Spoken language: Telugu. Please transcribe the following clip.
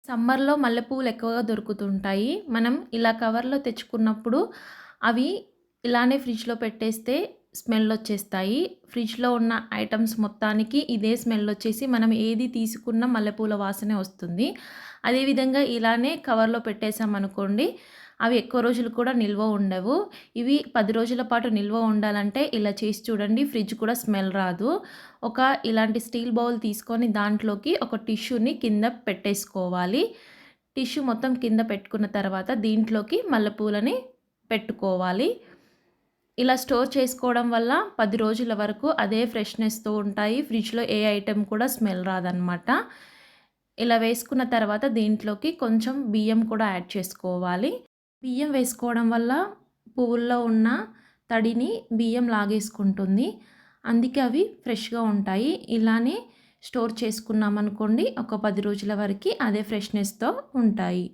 సమ్మర్‌లో మల్లెపూలు ఎక్కువగా దొరుకుతుంటాయి. మనం ఇలా కవర్‌లో తెచ్చుకున్నప్పుడు అవి ఇలానే ఫ్రిడ్జ్‌లో పెట్టేస్తే స్మెల్లొచ్చేస్తాయి. ఫ్రిడ్జ్‌లో ఉన్న ఐటెమ్స్ మొత్తానికి ఇదే స్మెల్లొచ్చేసి మనం ఏది తీసుకున్న మల్లెపూల వాసనే వస్తుంది. అదేవిధంగా ఇలానే కవర్‌లో పెట్టేసామనుకోండి, అవి ఎక్కువ రోజులు కూడా నిల్వ ఉండవు. ఇవి 10 రోజుల పాటు నిల్వ ఉండాలంటే ఇలా చేసి చూడండి. ఫ్రిడ్జ్ కూడా స్మెల్ రాదు. ఒక ఇలాంటి స్టీల్ బౌల్ తీసుకొని దాంట్లోకి ఒక టిష్యూని కింద పెట్టేసుకోవాలి. టిష్యూ మొత్తం కింద పెట్టుకున్న తర్వాత దీంట్లోకి మల్లెపూలని పెట్టుకోవాలి. ఇలా స్టోర్ చేసుకోవడం వల్ల 10 రోజుల వరకు అదే ఫ్రెష్‌నెస్‌తో ఉంటాయి. ఫ్రిడ్జ్‌లో ఏ ఐటెమ్ కూడా స్మెల్ రాదనమాట. ఇలా వేసుకున్న తర్వాత దీంట్లోకి కొంచెం బియ్యం కూడా యాడ్ చేసుకోవాలి. బియ్యం వేసుకోవడం వల్ల పువ్వుల్లో ఉన్న తడిని బియ్యం లాగేసుకుంటుంది. అందుకే అవి ఫ్రెష్‌గా ఉంటాయి. ఇలానే స్టోర్ చేసుకున్నామనుకోండి ఒక 10 రోజుల వరకి అదే ఫ్రెష్‌నెస్‌తో ఉంటాయి.